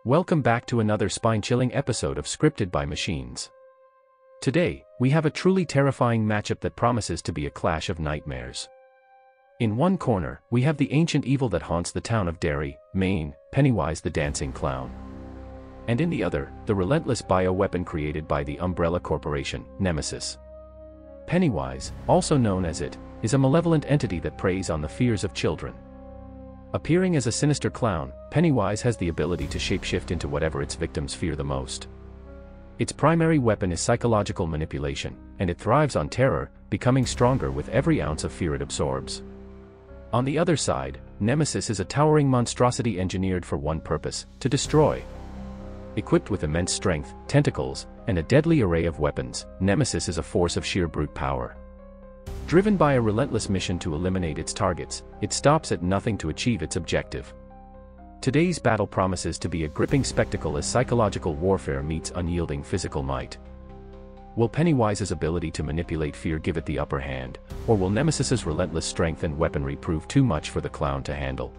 Welcome back to another spine-chilling episode of Scripted by Machines. Today, we have a truly terrifying matchup that promises to be a clash of nightmares. In one corner, we have the ancient evil that haunts the town of Derry, Maine, Pennywise the dancing clown. And in the other, the relentless bioweapon created by the Umbrella Corporation, Nemesis. Pennywise, also known as It, is a malevolent entity that preys on the fears of children. Appearing as a sinister clown, Pennywise has the ability to shapeshift into whatever its victims fear the most. Its primary weapon is psychological manipulation, and it thrives on terror, becoming stronger with every ounce of fear it absorbs. On the other side, Nemesis is a towering monstrosity engineered for one purpose: to destroy. Equipped with immense strength, tentacles, and a deadly array of weapons, Nemesis is a force of sheer brute power. Driven by a relentless mission to eliminate its targets, it stops at nothing to achieve its objective. Today's battle promises to be a gripping spectacle as psychological warfare meets unyielding physical might. Will Pennywise's ability to manipulate fear give it the upper hand, or will Nemesis's relentless strength and weaponry prove too much for the clown to handle?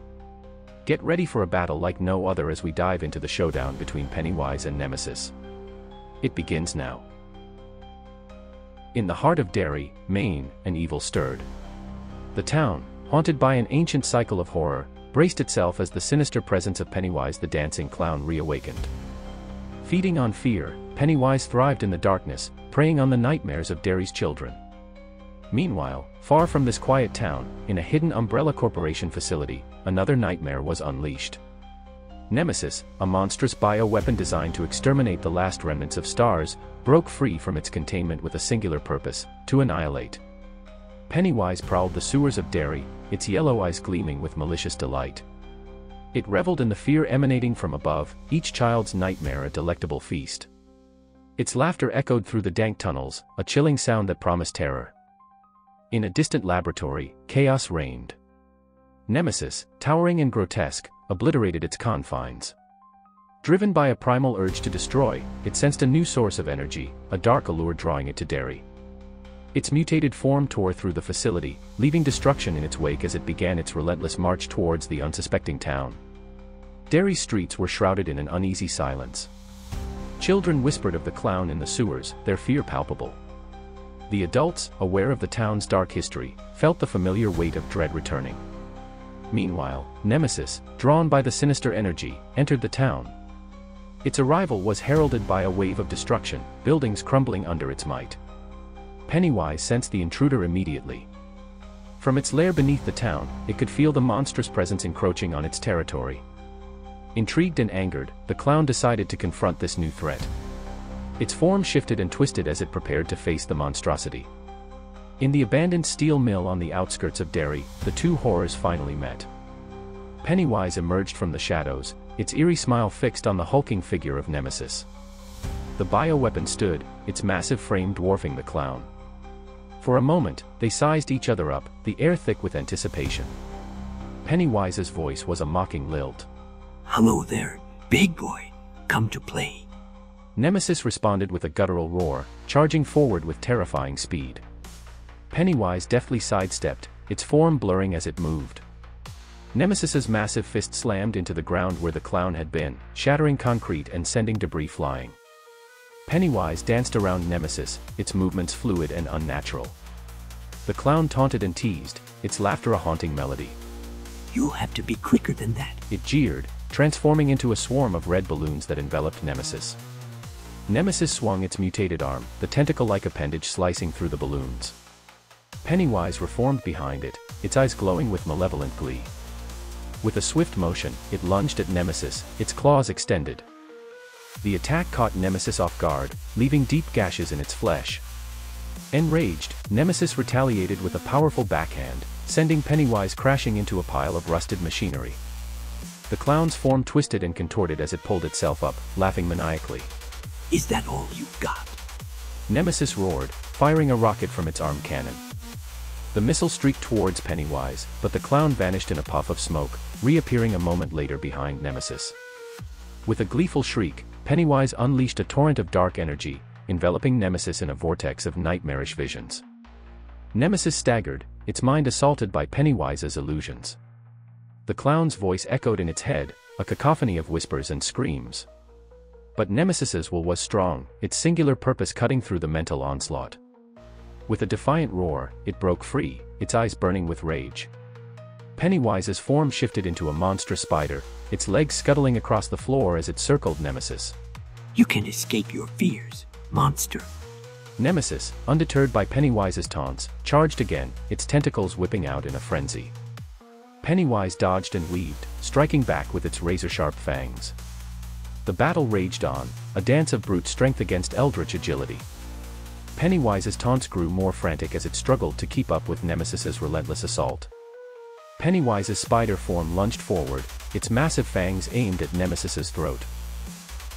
Get ready for a battle like no other as we dive into the showdown between Pennywise and Nemesis. It begins now. In the heart of Derry, Maine, an evil stirred. The town, haunted by an ancient cycle of horror, braced itself as the sinister presence of Pennywise the dancing clown reawakened. Feeding on fear, Pennywise thrived in the darkness, preying on the nightmares of Derry's children. Meanwhile, far from this quiet town, in a hidden Umbrella Corporation facility, another nightmare was unleashed. Nemesis, a monstrous bioweapon designed to exterminate the last remnants of stars, broke free from its containment with a singular purpose: to annihilate. Pennywise prowled the sewers of Derry, its yellow eyes gleaming with malicious delight. It reveled in the fear emanating from above, each child's nightmare a delectable feast. Its laughter echoed through the dank tunnels, a chilling sound that promised terror. In a distant laboratory, chaos reigned. Nemesis, towering and grotesque, obliterated its confines. Driven by a primal urge to destroy, it sensed a new source of energy, a dark allure drawing it to Derry. Its mutated form tore through the facility, leaving destruction in its wake as it began its relentless march towards the unsuspecting town. Derry's streets were shrouded in an uneasy silence. Children whispered of the clown in the sewers, their fear palpable. The adults, aware of the town's dark history, felt the familiar weight of dread returning. Meanwhile, Nemesis, drawn by the sinister energy, entered the town. Its arrival was heralded by a wave of destruction, buildings crumbling under its might. Pennywise sensed the intruder immediately. From its lair beneath the town, it could feel the monstrous presence encroaching on its territory. Intrigued and angered, the clown decided to confront this new threat. Its form shifted and twisted as it prepared to face the monstrosity. In the abandoned steel mill on the outskirts of Derry, the two horrors finally met. Pennywise emerged from the shadows, its eerie smile fixed on the hulking figure of Nemesis. The bioweapon stood, its massive frame dwarfing the clown. For a moment, they sized each other up, the air thick with anticipation. Pennywise's voice was a mocking lilt. "Hello there, big boy. Come to play." Nemesis responded with a guttural roar, charging forward with terrifying speed. Pennywise deftly sidestepped, its form blurring as it moved. Nemesis's massive fist slammed into the ground where the clown had been, shattering concrete and sending debris flying. Pennywise danced around Nemesis, its movements fluid and unnatural. The clown taunted and teased, its laughter a haunting melody. "You have to be quicker than that," it jeered, transforming into a swarm of red balloons that enveloped Nemesis. Nemesis swung its mutated arm, the tentacle-like appendage slicing through the balloons. Pennywise reformed behind it, its eyes glowing with malevolent glee. With a swift motion, it lunged at Nemesis, its claws extended. The attack caught Nemesis off guard, leaving deep gashes in its flesh. Enraged, Nemesis retaliated with a powerful backhand, sending Pennywise crashing into a pile of rusted machinery. The clown's form twisted and contorted as it pulled itself up, laughing maniacally. "Is that all you've got?" Nemesis roared, firing a rocket from its arm cannon. The missile streaked towards Pennywise, but the clown vanished in a puff of smoke, reappearing a moment later behind Nemesis. With a gleeful shriek, Pennywise unleashed a torrent of dark energy, enveloping Nemesis in a vortex of nightmarish visions. Nemesis staggered, its mind assaulted by Pennywise's illusions. The clown's voice echoed in its head, a cacophony of whispers and screams. But Nemesis's will was strong, its singular purpose cutting through the mental onslaught. With a defiant roar, it broke free, its eyes burning with rage. Pennywise's form shifted into a monstrous spider, its legs scuttling across the floor as it circled Nemesis. You can escape your fears, monster. Nemesis, undeterred by Pennywise's taunts, charged again, its tentacles whipping out in a frenzy. Pennywise dodged and weaved, striking back with its razor-sharp fangs. The battle raged on, a dance of brute strength against eldritch agility. Pennywise's taunts grew more frantic as it struggled to keep up with Nemesis's relentless assault. Pennywise's spider form lunged forward, its massive fangs aimed at Nemesis's throat.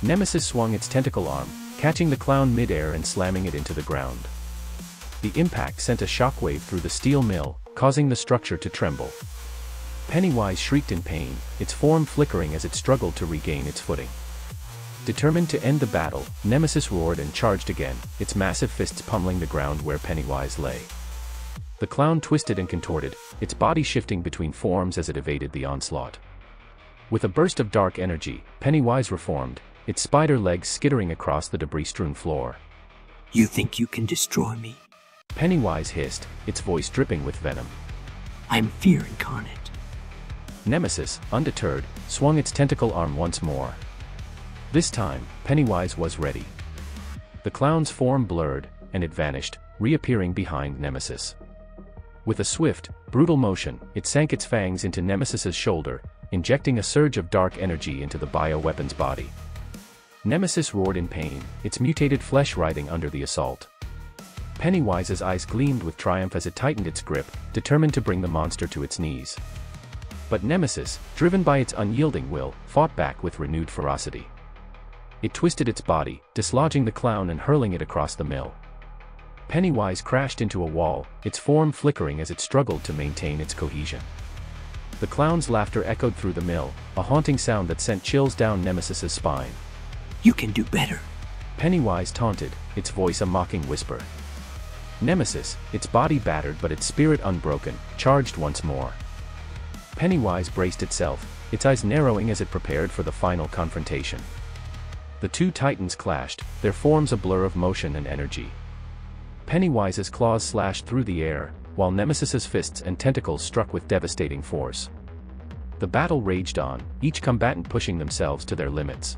Nemesis swung its tentacle arm, catching the clown mid-air and slamming it into the ground. The impact sent a shockwave through the steel mill, causing the structure to tremble. Pennywise shrieked in pain, its form flickering as it struggled to regain its footing. Determined to end the battle, Nemesis roared and charged again, its massive fists pummeling the ground where Pennywise lay. The clown twisted and contorted, its body shifting between forms as it evaded the onslaught. With a burst of dark energy, Pennywise reformed, its spider legs skittering across the debris-strewn floor. You think you can destroy me? Pennywise hissed, its voice dripping with venom. I'm fear incarnate. Nemesis, undeterred, swung its tentacle arm once more. This time, Pennywise was ready. The clown's form blurred, and it vanished, reappearing behind Nemesis. With a swift, brutal motion, it sank its fangs into Nemesis's shoulder, injecting a surge of dark energy into the bioweapon's body. Nemesis roared in pain, its mutated flesh writhing under the assault. Pennywise's eyes gleamed with triumph as it tightened its grip, determined to bring the monster to its knees. But Nemesis, driven by its unyielding will, fought back with renewed ferocity. It twisted its body, dislodging the clown and hurling it across the mill. Pennywise crashed into a wall, its form flickering as it struggled to maintain its cohesion. The clown's laughter echoed through the mill, a haunting sound that sent chills down Nemesis's spine. You can do better. Pennywise taunted, its voice a mocking whisper. Nemesis, its body battered but its spirit unbroken, charged once more. Pennywise braced itself, its eyes narrowing as it prepared for the final confrontation. The two titans clashed, their forms a blur of motion and energy. Pennywise's claws slashed through the air, while Nemesis's fists and tentacles struck with devastating force. The battle raged on, each combatant pushing themselves to their limits.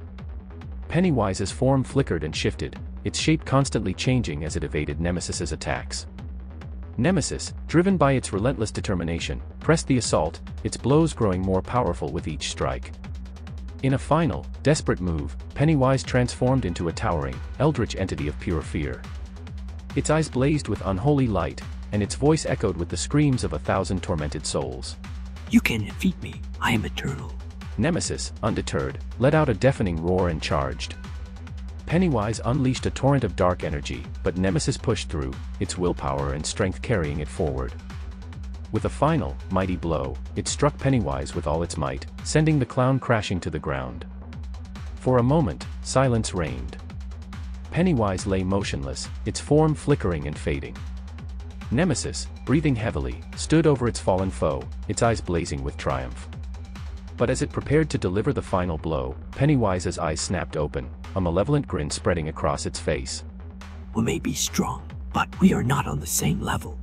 Pennywise's form flickered and shifted, its shape constantly changing as it evaded Nemesis's attacks. Nemesis, driven by its relentless determination, pressed the assault, its blows growing more powerful with each strike. In a final, desperate move, Pennywise transformed into a towering, eldritch entity of pure fear. Its eyes blazed with unholy light, and its voice echoed with the screams of 1,000 tormented souls. You can defeat me, I am eternal. Nemesis, undeterred, let out a deafening roar and charged. Pennywise unleashed a torrent of dark energy, but Nemesis pushed through, its willpower and strength carrying it forward. With a final, mighty blow, it struck Pennywise with all its might, sending the clown crashing to the ground. For a moment, silence reigned. Pennywise lay motionless, its form flickering and fading. Nemesis, breathing heavily, stood over its fallen foe, its eyes blazing with triumph. But as it prepared to deliver the final blow, Pennywise's eyes snapped open, a malevolent grin spreading across its face. We may be strong, but we are not on the same level.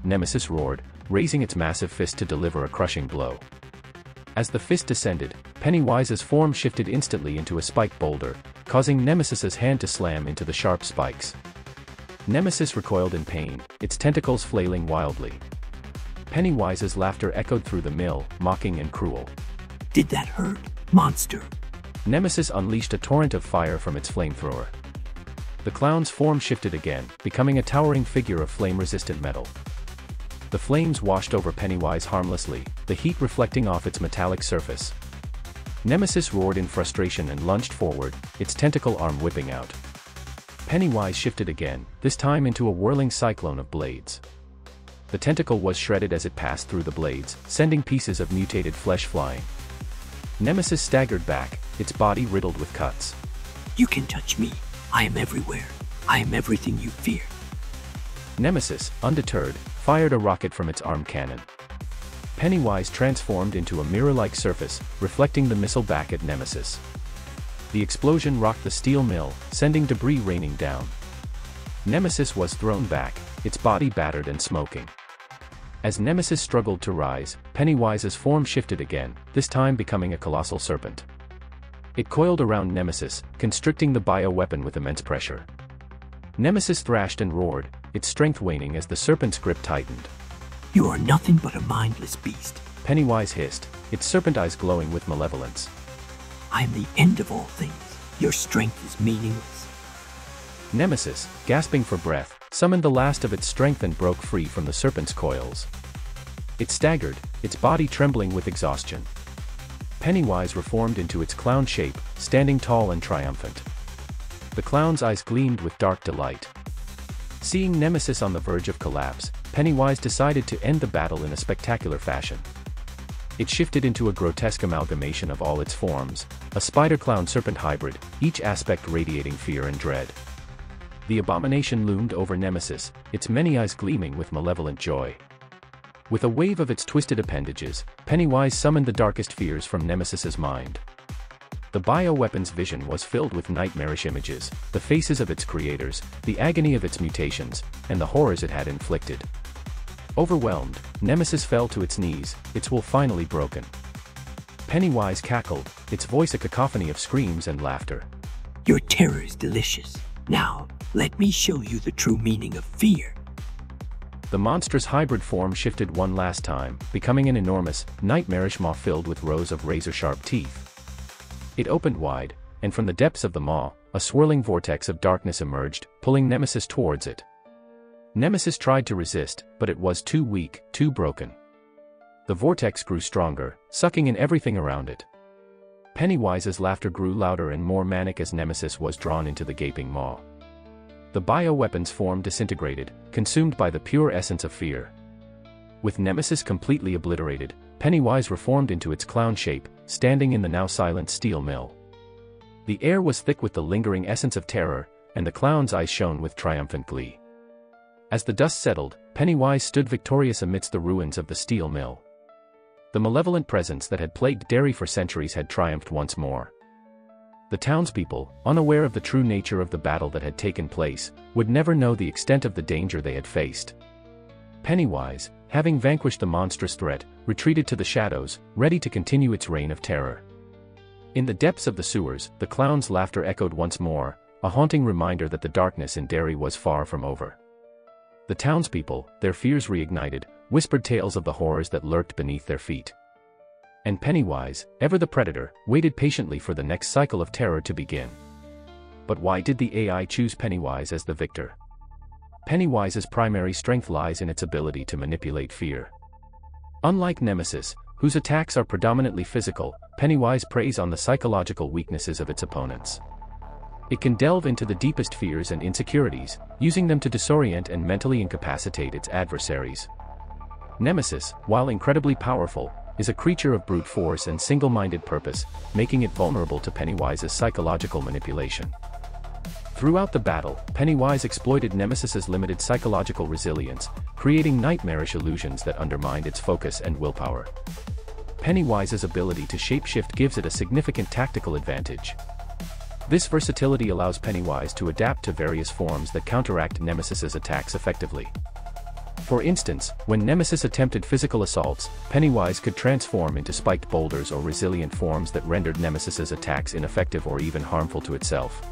Nemesis roared, raising its massive fist to deliver a crushing blow. As the fist descended, Pennywise's form shifted instantly into a spiked boulder, causing Nemesis's hand to slam into the sharp spikes. Nemesis recoiled in pain, its tentacles flailing wildly. Pennywise's laughter echoed through the mill, mocking and cruel. Did that hurt, monster? Nemesis unleashed a torrent of fire from its flamethrower. The clown's form shifted again, becoming a towering figure of flame-resistant metal. The flames washed over Pennywise harmlessly, the heat reflecting off its metallic surface. Nemesis roared in frustration and lunged forward, its tentacle arm whipping out. Pennywise shifted again, this time into a whirling cyclone of blades. The tentacle was shredded as it passed through the blades, sending pieces of mutated flesh flying. Nemesis staggered back, its body riddled with cuts. You can touch me. I am everywhere. I am everything you fear. Nemesis, undeterred, fired a rocket from its arm cannon. Pennywise transformed into a mirror-like surface, reflecting the missile back at Nemesis. The explosion rocked the steel mill, sending debris raining down. Nemesis was thrown back, its body battered and smoking. As Nemesis struggled to rise, Pennywise's form shifted again, this time becoming a colossal serpent. It coiled around Nemesis, constricting the bioweapon with immense pressure. Nemesis thrashed and roared, its strength waning as the serpent's grip tightened. You are nothing but a mindless beast, Pennywise hissed, its serpent eyes glowing with malevolence. I am the end of all things. Your strength is meaningless. Nemesis, gasping for breath, summoned the last of its strength and broke free from the serpent's coils. It staggered, its body trembling with exhaustion. Pennywise reformed into its clown shape, standing tall and triumphant. The clown's eyes gleamed with dark delight. Seeing Nemesis on the verge of collapse, Pennywise decided to end the battle in a spectacular fashion. It shifted into a grotesque amalgamation of all its forms, a spider-clown-serpent hybrid, each aspect radiating fear and dread. The abomination loomed over Nemesis, its many eyes gleaming with malevolent joy. With a wave of its twisted appendages, Pennywise summoned the darkest fears from Nemesis's mind. The bioweapon's vision was filled with nightmarish images, the faces of its creators, the agony of its mutations, and the horrors it had inflicted. Overwhelmed, Nemesis fell to its knees, its will finally broken. Pennywise cackled, its voice a cacophony of screams and laughter. Your terror is delicious. Now, let me show you the true meaning of fear. The monstrous hybrid form shifted one last time, becoming an enormous, nightmarish maw filled with rows of razor-sharp teeth. It opened wide, and from the depths of the maw, a swirling vortex of darkness emerged, pulling Nemesis towards it. Nemesis tried to resist, but it was too weak, too broken. The vortex grew stronger, sucking in everything around it. Pennywise's laughter grew louder and more manic as Nemesis was drawn into the gaping maw. The bioweapon's form disintegrated, consumed by the pure essence of fear. With Nemesis completely obliterated, Pennywise reformed into its clown shape, standing in the now silent steel mill. The air was thick with the lingering essence of terror, and the clown's eyes shone with triumphant glee. As the dust settled, Pennywise stood victorious amidst the ruins of the steel mill. The malevolent presence that had plagued Derry for centuries had triumphed once more. The townspeople, unaware of the true nature of the battle that had taken place, would never know the extent of the danger they had faced. Pennywise, having vanquished the monstrous threat, retreated to the shadows, ready to continue its reign of terror. In the depths of the sewers, the clown's laughter echoed once more, a haunting reminder that the darkness in Derry was far from over. The townspeople, their fears reignited, whispered tales of the horrors that lurked beneath their feet. And Pennywise, ever the predator, waited patiently for the next cycle of terror to begin. But why did the AI choose Pennywise as the victor? Pennywise's primary strength lies in its ability to manipulate fear. Unlike Nemesis, whose attacks are predominantly physical, Pennywise preys on the psychological weaknesses of its opponents. It can delve into the deepest fears and insecurities, using them to disorient and mentally incapacitate its adversaries. Nemesis, while incredibly powerful, is a creature of brute force and single-minded purpose, making it vulnerable to Pennywise's psychological manipulation. Throughout the battle, Pennywise exploited Nemesis's limited psychological resilience, creating nightmarish illusions that undermined its focus and willpower. Pennywise's ability to shapeshift gives it a significant tactical advantage. This versatility allows Pennywise to adapt to various forms that counteract Nemesis's attacks effectively. For instance, when Nemesis attempted physical assaults, Pennywise could transform into spiked boulders or resilient forms that rendered Nemesis's attacks ineffective or even harmful to itself.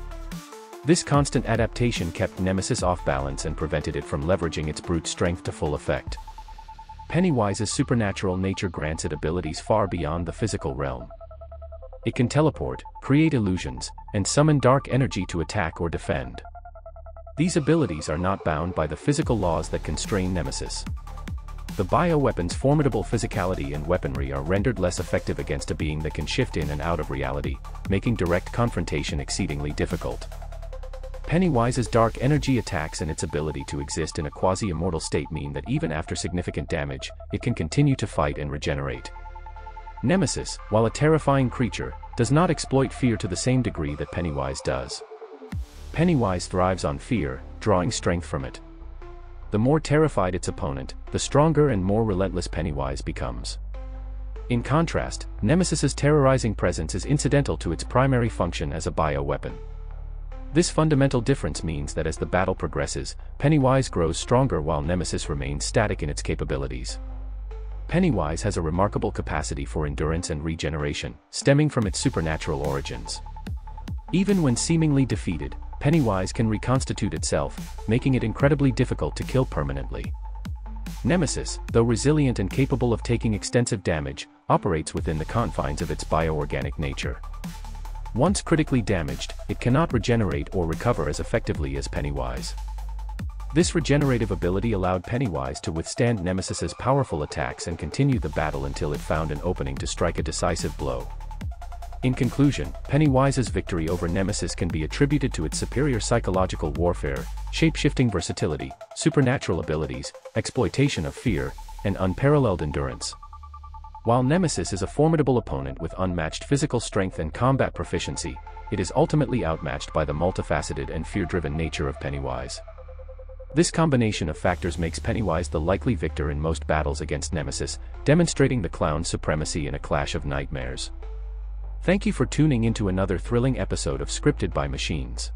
This constant adaptation kept Nemesis off balance and prevented it from leveraging its brute strength to full effect. Pennywise's supernatural nature grants it abilities far beyond the physical realm. It can teleport, create illusions, and summon dark energy to attack or defend. These abilities are not bound by the physical laws that constrain Nemesis. The bioweapon's formidable physicality and weaponry are rendered less effective against a being that can shift in and out of reality, making direct confrontation exceedingly difficult. Pennywise's dark energy attacks and its ability to exist in a quasi-immortal state mean that even after significant damage, it can continue to fight and regenerate. Nemesis, while a terrifying creature, does not exploit fear to the same degree that Pennywise does. Pennywise thrives on fear, drawing strength from it. the more terrified its opponent, the stronger and more relentless Pennywise becomes. In contrast, Nemesis's terrorizing presence is incidental to its primary function as a bioweapon. This fundamental difference means that as the battle progresses, Pennywise grows stronger while Nemesis remains static in its capabilities. Pennywise has a remarkable capacity for endurance and regeneration, stemming from its supernatural origins. Even when seemingly defeated, Pennywise can reconstitute itself, making it incredibly difficult to kill permanently. Nemesis, though resilient and capable of taking extensive damage, operates within the confines of its bioorganic nature. Once critically damaged, it cannot regenerate or recover as effectively as Pennywise. This regenerative ability allowed Pennywise to withstand Nemesis's powerful attacks and continue the battle until it found an opening to strike a decisive blow. In conclusion, Pennywise's victory over Nemesis can be attributed to its superior psychological warfare, shape-shifting versatility, supernatural abilities, exploitation of fear, and unparalleled endurance. While Nemesis is a formidable opponent with unmatched physical strength and combat proficiency, it is ultimately outmatched by the multifaceted and fear-driven nature of Pennywise. This combination of factors makes Pennywise the likely victor in most battles against Nemesis, demonstrating the clown's supremacy in a clash of nightmares. Thank you for tuning into another thrilling episode of Scripted by Machines.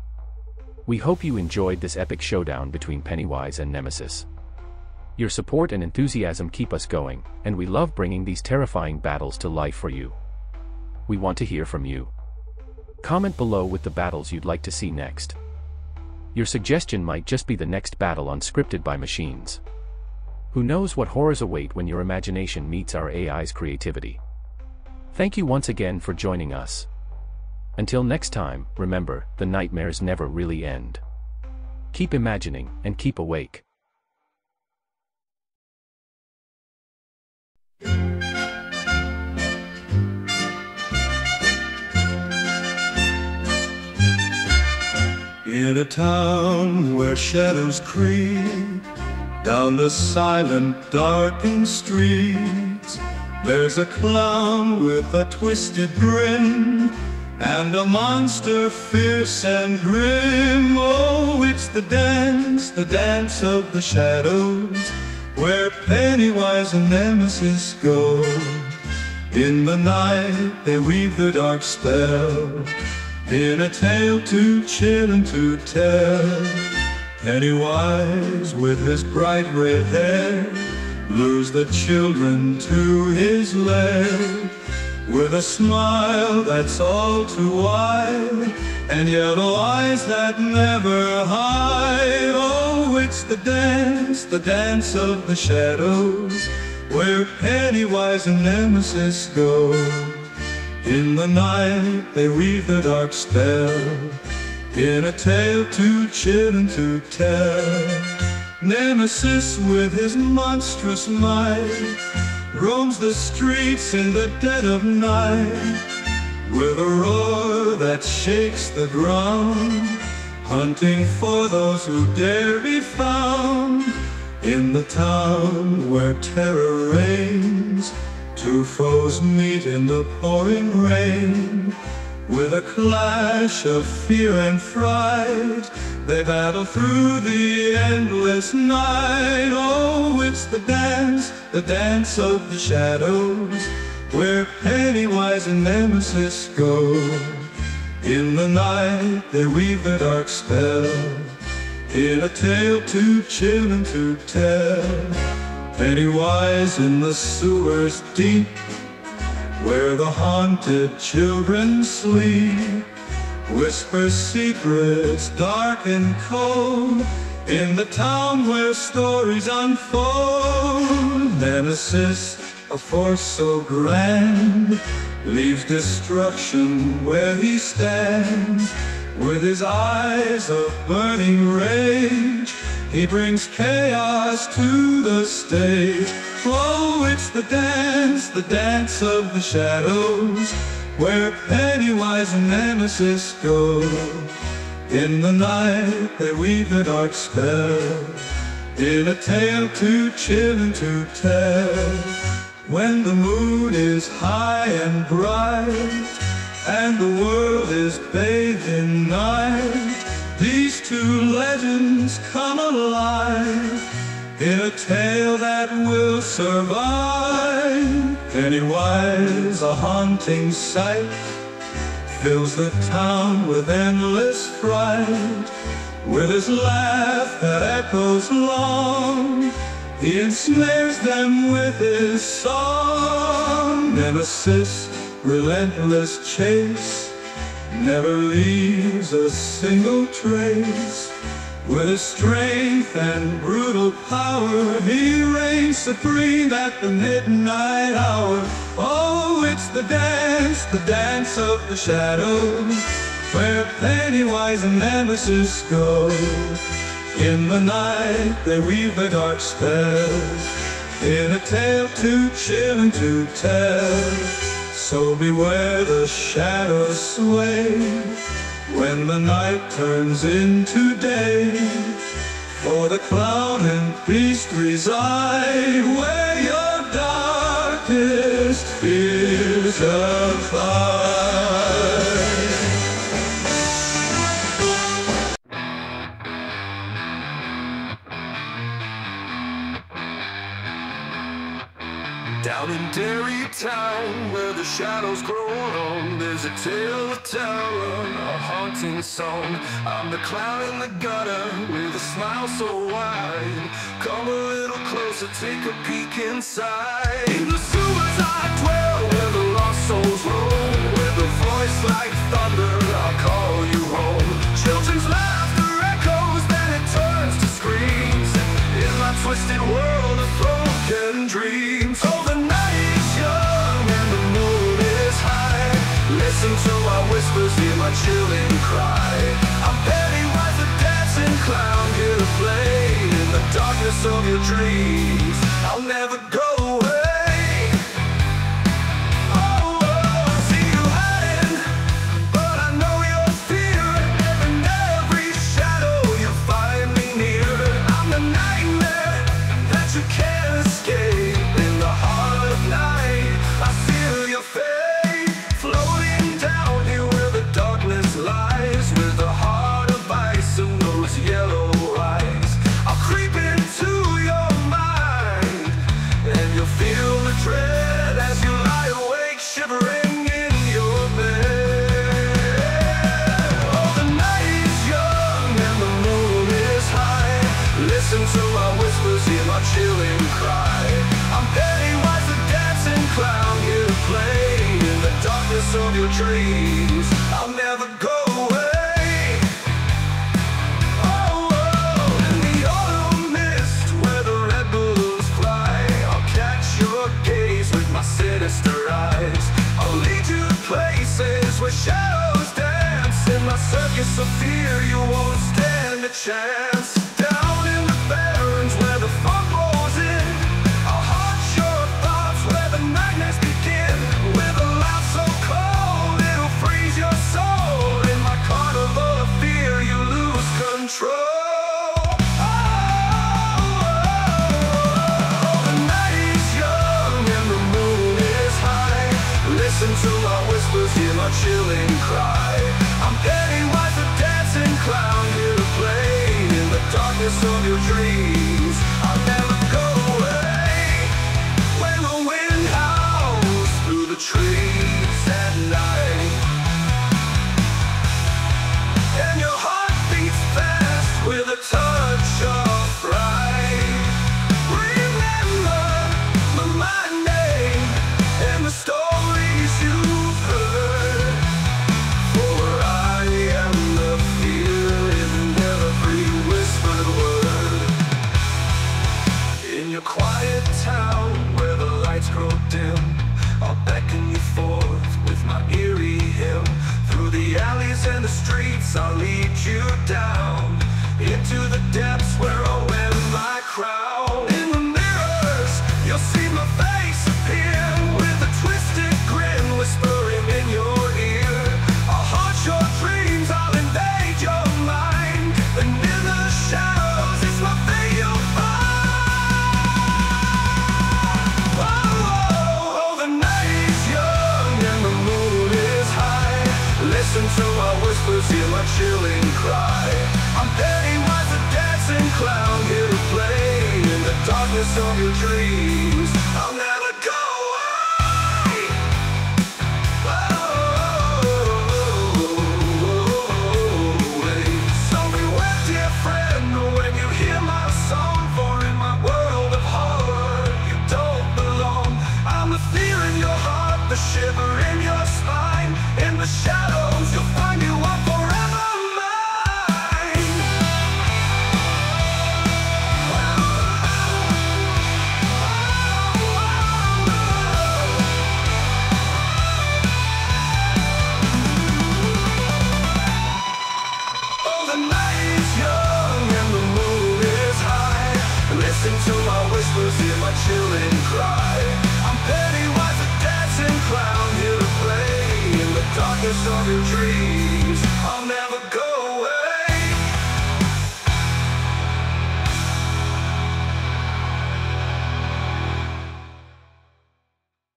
We hope you enjoyed this epic showdown between Pennywise and Nemesis. Your support and enthusiasm keep us going, and we love bringing these terrifying battles to life for you. We want to hear from you. Comment below with the battles you'd like to see next. Your suggestion might just be the next battle on Scripted by Machines. Who knows what horrors await when your imagination meets our AI's creativity. Thank you once again for joining us. Until next time, remember, the nightmares never really end. Keep imagining, and keep awake. In a town where shadows creep down the silent, darkened streets, there's a clown with a twisted grin and a monster fierce and grim. Oh, it's the dance of the shadows, where Pennywise and Nemesis go. In the night they weave their dark spell, in a tale too chilling to tell. Pennywise with his bright red hair lures the children to his lair, with a smile that's all too wide and yellow eyes that never hide. Oh, it's the dance of the shadows, where Pennywise and Nemesis go. In the night they weave their dark spell, in a tale too chilling to tell. Nemesis with his monstrous might roams the streets in the dead of night, with a roar that shakes the ground, hunting for those who dare be found. In the town where terror reigns, two foes meet in the pouring rain, with a clash of fear and fright, they battle through the endless night. Oh, it's the dance of the shadows, where Pennywise and Nemesis go. In the night they weave their dark spell, in a tale too chilling to tell. Pennywise in the sewers deep, where the haunted children sleep, whispers secrets dark and cold, in the town where stories unfold. Nemesis, a force so grand, leaves destruction where he stands. With his eyes of burning rage, he brings chaos to the stage. Oh, it's the dance of the shadows, where Pennywise and Nemesis go. In the night they weave their dark spell, in a tale too chilling to tell. When the moon is high and bright, and the world is bathed in night, these two legends come alive in a tale that will survive. Pennywise, a haunting sight, fills the town with endless fright. With his laugh that echoes long, he ensnares them with his song. Nemesis, relentless chase, never leaves a single trace. With his strength and brutal power, he reigns supreme at the midnight hour. Oh, it's the dance of the shadows, where Pennywise and Nemesis go. In the night they weave a dark spell, in a tale too chilling to tell. So beware the shadows sway, when the night turns into day. For the clown and beast reside, where your darkest fears abide. Down in Derry town, where the shadows grow on, there's a tale of terror, a haunting song. I'm the clown in the gutter, with a smile so wide. Come a little closer, take a peek inside. In the sewers I dwell, where the lost souls roam. With a voice like thunder, I'll call you home. Children's laughter echoes, then it turns to screams. In my twisted world of broken dreams. Oh, the night is young and the moon is high. Listen to my whispers, hear my chilling cry. I'm Pennywise, the dancing clown, here to play. In the darkness of your dreams, I'll never go away. Chilling cry. I'm Pennywise, the dancing clown, here to play. In the darkness of your dreams, I'll never go away. Oh, oh, in the autumn mist, where the red balloons fly, I'll catch your gaze with my sinister eyes. I'll lead you to places where shadows dance. In my circus of fear, you won't stand a chance. Down in the barrens where the fog rolls in, I'll haunt your thoughts where the nightmares begin. With a laugh so cold, it'll freeze your soul. In my carnival of fear, you lose control. Oh, the night is young and the moon is high. Listen to my whispers, hear my chilling cry. I'm Pennywise, the dancing clown, here to play. In the darkness of your dreams, I'll never go away. When the wind howls through the trees at night, and your heart beats fast with a touch of fright, remember my name and the stories you've heard. For I am the fear in every whispered word. In your quiet town where the lights grow dim, I'll beckon you forth with my eerie hymn. Through the alleys and the streets, I'll lead you down into the depths where I'll wear my crown. In the mirrors, you'll see my face appear with a twisted grin whispering in your ear. I'll haunt your dreams, I'll invade your mind, and in the shadows it's my fate you'll find. Oh, oh, oh, the night is young and the moon is high. Listen to my whispers, hear my chilling cry. I'm Pennywise, the dancing clown, here to play. In the the darkness of your dreams. I'll never go away. So beware, dear friend, when you hear my song, for in my world of horror you don't belong. I'm the fear in your heart, the shiver in your spine. In the shadows you'll find you are forever mine. Oh, the night is young and the moon is high. Listen to my whispers, hear my chilling cry. I'm Pennywise, a dancing clown, here to play in the darkness of your dreams.